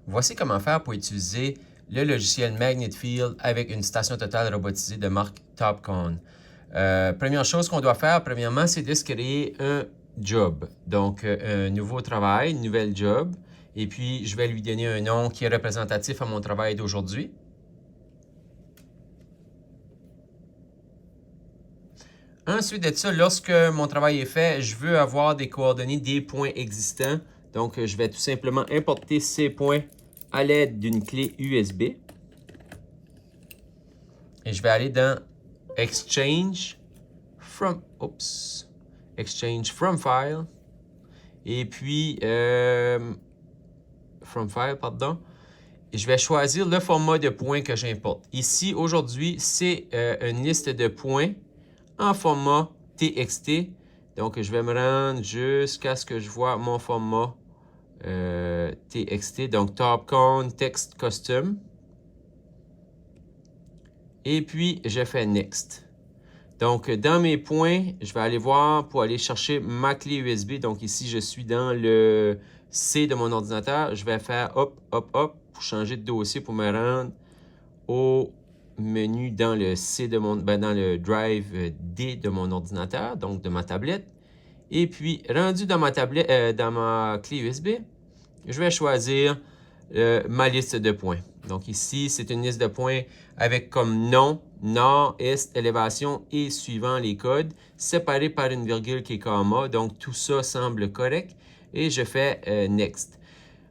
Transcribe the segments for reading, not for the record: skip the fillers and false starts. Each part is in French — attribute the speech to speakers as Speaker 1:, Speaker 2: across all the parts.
Speaker 1: Voici comment faire pour utiliser le logiciel Magnet Field avec une station totale robotisée de marque Topcon. Première chose qu'on doit faire, premièrement, c'est de se créer un job. Donc, un nouveau travail, une nouvelle job. Et puis, je vais lui donner un nom qui est représentatif à mon travail d'aujourd'hui. Ensuite de ça, lorsque mon travail est fait, je veux avoir des coordonnées des points existants. Donc, je vais tout simplement importer ces points à l'aide d'une clé USB. Et je vais aller dans Exchange from File. Et puis, From File, pardon. Et je vais choisir le format de points que j'importe. Ici, aujourd'hui, c'est une liste de points en format TXT. Donc, je vais me rendre jusqu'à ce que je vois mon format TXT. Donc, Topcon Text Custom. Et puis, je fais Next. Donc, dans mes points, je vais aller voir pour aller chercher ma clé USB. Donc, ici, je suis dans le C de mon ordinateur. Je vais faire hop, hop, hop pour changer de dossier pour me rendre au menu dans le C de dans le drive D de mon ordinateur, donc de ma tablette. Et puis, rendu dans ma tablette, dans ma clé USB, je vais choisir ma liste de points. Donc ici, c'est une liste de points avec comme nom, nord, est, élévation et suivant les codes, séparés par une virgule qui est comma. Donc tout ça semble correct et je fais Next.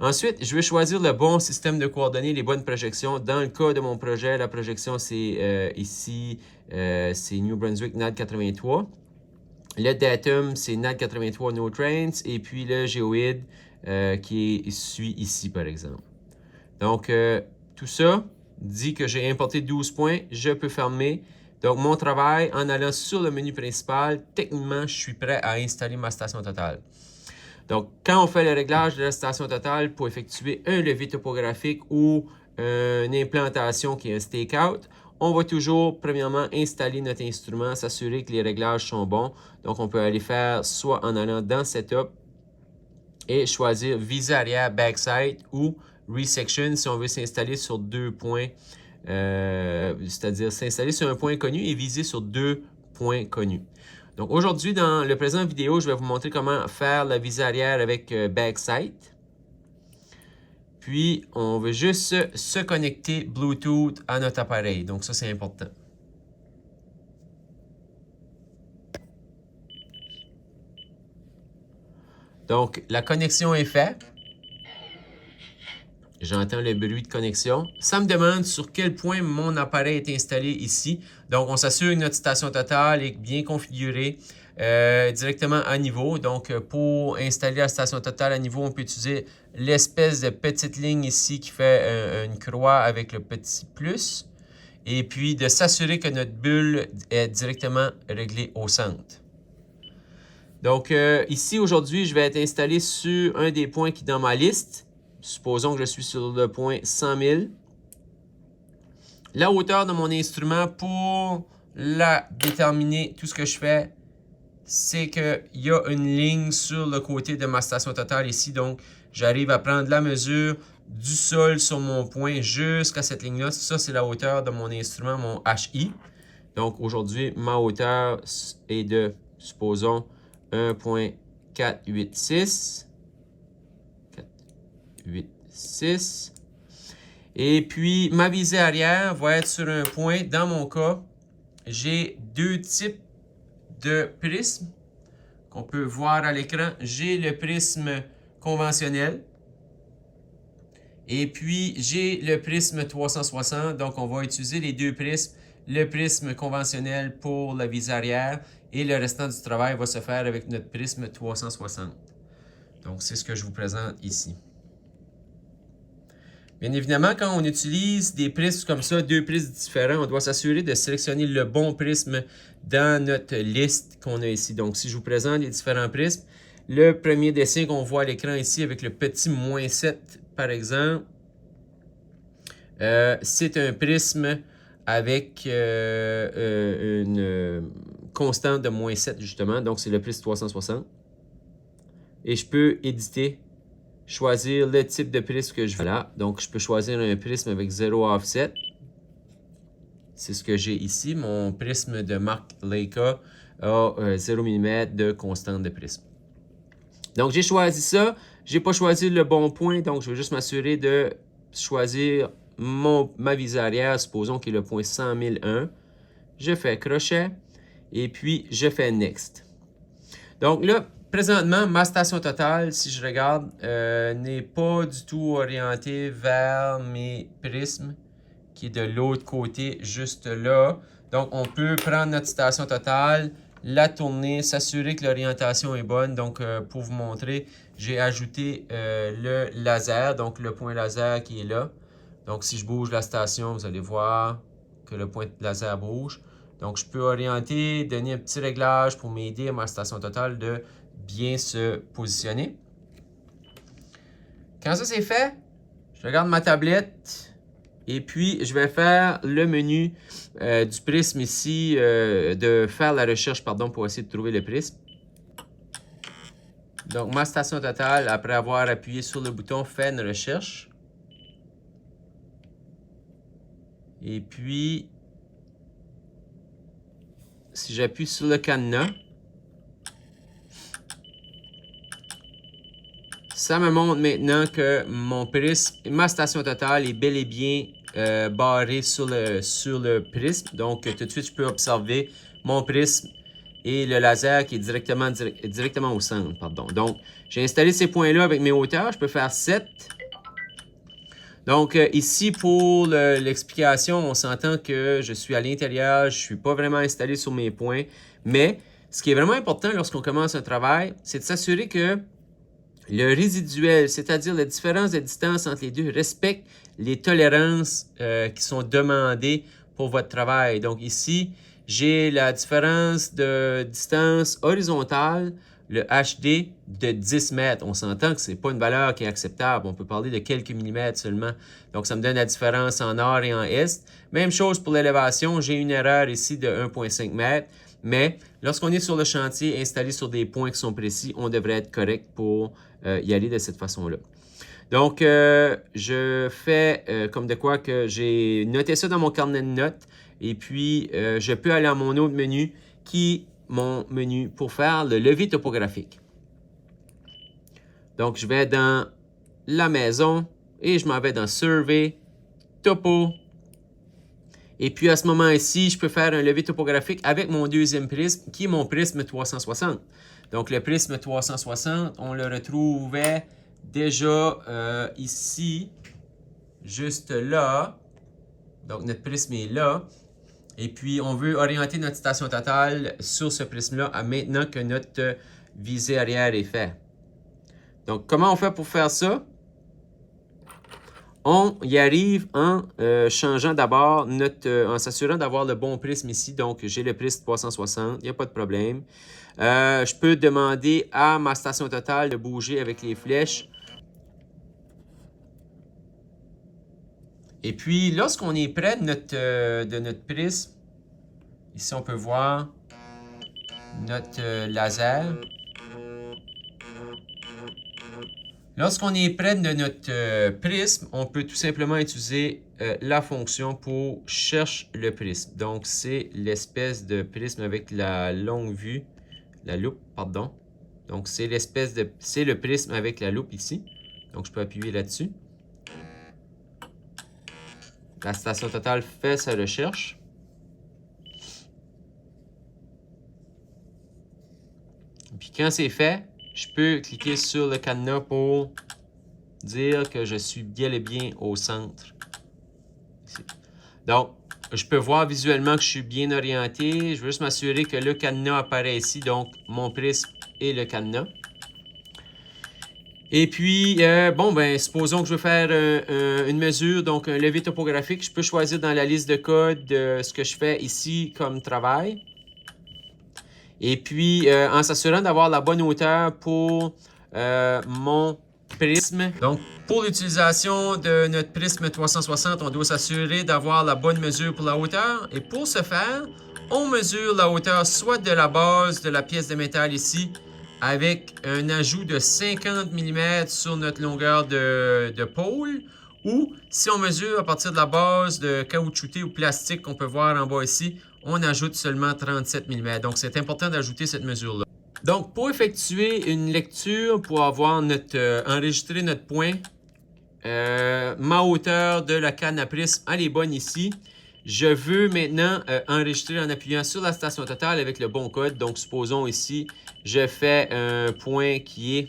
Speaker 1: Ensuite, je vais choisir le bon système de coordonnées, les bonnes projections. Dans le cas de mon projet, la projection, c'est ici, c'est New Brunswick NAD 83. Le datum, c'est NAD 83 No Trains. Et puis le géoïde qui suit ici, par exemple. Donc, tout ça dit que j'ai importé 12 points. Je peux fermer. Donc, mon travail, en allant sur le menu principal, techniquement, je suis prêt à installer ma station totale. Donc, quand on fait le réglage de la station totale pour effectuer un levé topographique ou une implantation qui est un stakeout, on va toujours, premièrement, installer notre instrument, s'assurer que les réglages sont bons. Donc, on peut aller faire soit en allant dans Setup et choisir Visée arrière, Backside ou Resection si on veut s'installer sur 2 points, c'est-à-dire s'installer sur un point connu et viser sur 2 points connus. Donc aujourd'hui, dans le présent vidéo, je vais vous montrer comment faire la visée arrière avec Backside. Puis, on veut juste se connecter Bluetooth à notre appareil. Donc ça, c'est important. Donc, la connexion est faite. J'entends le bruit de connexion. Ça me demande sur quel point mon appareil est installé ici. Donc, on s'assure que notre station totale est bien configurée directement à niveau. Donc, pour installer la station totale à niveau, on peut utiliser l'espèce de petite ligne ici qui fait une croix avec le petit plus. Et puis, de s'assurer que notre bulle est directement réglée au centre. Donc, ici, aujourd'hui, je vais être installé sur un des points qui est dans ma liste. Supposons que je suis sur le point 100 000. La hauteur de mon instrument, pour la déterminer, tout ce que je fais, c'est qu'il y a une ligne sur le côté de ma station totale ici. Donc, j'arrive à prendre la mesure du sol sur mon point jusqu'à cette ligne-là. Ça, c'est la hauteur de mon instrument, mon HI. Donc, aujourd'hui, ma hauteur est de, supposons, 1.486. 486. Et puis, ma visée arrière va être sur un point. Dans mon cas, j'ai 2 types de prismes qu'on peut voir à l'écran. J'ai le prisme conventionnel. Et puis, j'ai le prisme 360. Donc, on va utiliser les 2 prismes. Le prisme conventionnel pour la visée arrière. Et le restant du travail va se faire avec notre prisme 360. Donc, c'est ce que je vous présente ici. Bien évidemment, quand on utilise des prismes comme ça, 2 prismes différents, on doit s'assurer de sélectionner le bon prisme dans notre liste qu'on a ici. Donc, si je vous présente les différents prismes, le premier dessin qu'on voit à l'écran ici avec le petit -7, par exemple, c'est un prisme avec une constante de -7 justement. Donc, c'est le prisme 360. Et je peux éditer, choisir le type de prisme que je veux. Voilà, donc je peux choisir un prisme avec 0 offset. C'est ce que j'ai ici. Mon prisme de marque Leica a 0 mm de constante de prisme. Donc, j'ai choisi ça. Je n'ai pas choisi le bon point, donc je vais juste m'assurer de choisir ma visée arrière, supposons qu'il est le point 100 001. Je fais crochet et puis je fais Next. Donc là, présentement, ma station totale, si je regarde, n'est pas du tout orientée vers mes prismes, qui est de l'autre côté, juste là. Donc, on peut prendre notre station totale, la tourner, s'assurer que l'orientation est bonne. Donc, pour vous montrer, j'ai ajouté le laser, donc le point laser qui est là. Donc, si je bouge la station, vous allez voir que le point laser bouge. Donc, je peux orienter, donner un petit réglage pour m'aider à ma station totale de bien se positionner. Quand ça c'est fait, je regarde ma tablette. Et puis, je vais faire le menu du prisme ici, de faire la recherche, pardon, pour essayer de trouver le prisme. Donc, ma station totale, après avoir appuyé sur le bouton, fait une recherche. Et puis, si j'appuie sur le cadenas, ça me montre maintenant que mon prisme, ma station totale est bel et bien barrée sur le prisme. Donc, tout de suite, je peux observer mon prisme et le laser qui est directement au centre. Pardon. Donc, j'ai installé ces points-là avec mes hauteurs. Je peux faire 7. Donc, ici, pour l'explication, on s'entend que je suis à l'intérieur. Je ne suis pas vraiment installé sur mes points. Mais, ce qui est vraiment important lorsqu'on commence un travail, c'est de s'assurer que le résiduel, c'est-à-dire la différence de distance entre les deux, respecte les tolérances qui sont demandées pour votre travail. Donc ici, j'ai la différence de distance horizontale, le HD, de 10 mètres. On s'entend que ce n'est pas une valeur qui est acceptable. On peut parler de quelques millimètres seulement. Donc, ça me donne la différence en nord et en est. Même chose pour l'élévation. J'ai une erreur ici de 1,5 mètres. Mais lorsqu'on est sur le chantier, installé sur des points qui sont précis, on devrait être correct pour y aller de cette façon-là. Donc, je fais comme de quoi que j'ai noté ça dans mon carnet de notes. Et puis, je peux aller à mon autre menu qui est mon menu pour faire le levier topographique. Donc, je vais dans la maison et je m'en vais dans Survey, Topo. Et puis, à ce moment-ci, je peux faire un levier topographique avec mon deuxième prisme, qui est mon prisme 360. Donc, le prisme 360, on le retrouvait déjà ici, juste là. Donc, notre prisme est là. Et puis, on veut orienter notre station totale sur ce prisme-là maintenant que notre visée arrière est faite. Donc, comment on fait pour faire ça? On y arrive en changeant d'abord en s'assurant d'avoir le bon prisme ici. Donc, j'ai le prisme 360, il n'y a pas de problème. Je peux demander à ma station totale de bouger avec les flèches. Et puis, lorsqu'on est près de notre prisme, ici on peut voir notre laser. Lorsqu'on est près de notre prisme, on peut tout simplement utiliser la fonction pour chercher le prisme. Donc, c'est l'espèce de prisme avec la longue vue, la loupe, pardon. Donc, c'est le prisme avec la loupe ici. Donc, je peux appuyer là-dessus. La station totale fait sa recherche. Puis quand c'est fait, je peux cliquer sur le cadenas pour dire que je suis bel et bien au centre. Ici. Donc, je peux voir visuellement que je suis bien orienté. Je veux juste m'assurer que le cadenas apparaît ici, donc mon prisme et le cadenas. Et puis, supposons que je veux faire une mesure, donc un levier topographique. Je peux choisir dans la liste de code ce que je fais ici comme travail. Et puis, en s'assurant d'avoir la bonne hauteur pour mon prisme. Donc, pour l'utilisation de notre prisme 360, on doit s'assurer d'avoir la bonne mesure pour la hauteur. Et pour ce faire, on mesure la hauteur soit de la base de la pièce de métal ici avec un ajout de 50 mm sur notre longueur de pôle, ou si on mesure à partir de la base de caoutchouté ou plastique qu'on peut voir en bas ici, on ajoute seulement 37 mm. Donc, c'est important d'ajouter cette mesure-là. Donc, pour effectuer une lecture, pour avoir enregistrer notre point, ma hauteur de la canne à prisme, elle est bonne ici. Je veux maintenant enregistrer en appuyant sur la station totale avec le bon code. Donc, supposons ici, je fais un point qui est,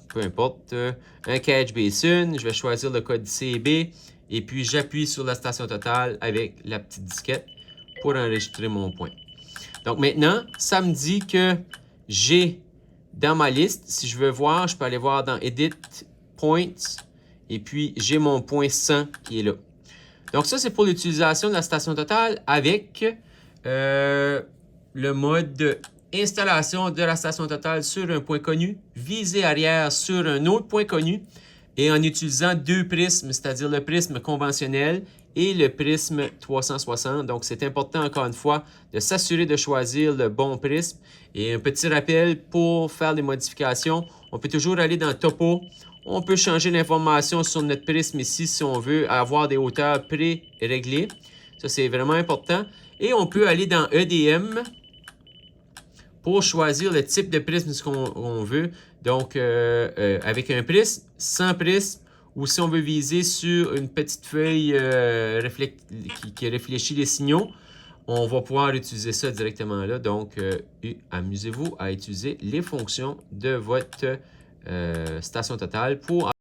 Speaker 1: peu importe, un catch basin. Je vais choisir le code CB et puis j'appuie sur la station totale avec la petite disquette pour enregistrer mon point. Donc, maintenant, ça me dit que j'ai dans ma liste, si je veux voir, je peux aller voir dans Edit, Points, et puis j'ai mon point 100 qui est là. Donc ça, c'est pour l'utilisation de la station totale avec le mode installation de la station totale sur un point connu, visée arrière sur un autre point connu, et en utilisant deux prismes, c'est-à-dire le prisme conventionnel et le prisme 360. Donc, c'est important, encore une fois, de s'assurer de choisir le bon prisme. Et un petit rappel, pour faire des modifications, on peut toujours aller dans Topo. On peut changer l'information sur notre prisme ici si on veut avoir des hauteurs pré-réglées. Ça, c'est vraiment important. Et on peut aller dans EDM pour choisir le type de prisme qu'on veut. Donc, avec un prisme, sans prisme, ou si on veut viser sur une petite feuille qui réfléchit les signaux, on va pouvoir utiliser ça directement là. Donc, amusez-vous à utiliser les fonctions de votre station totale pour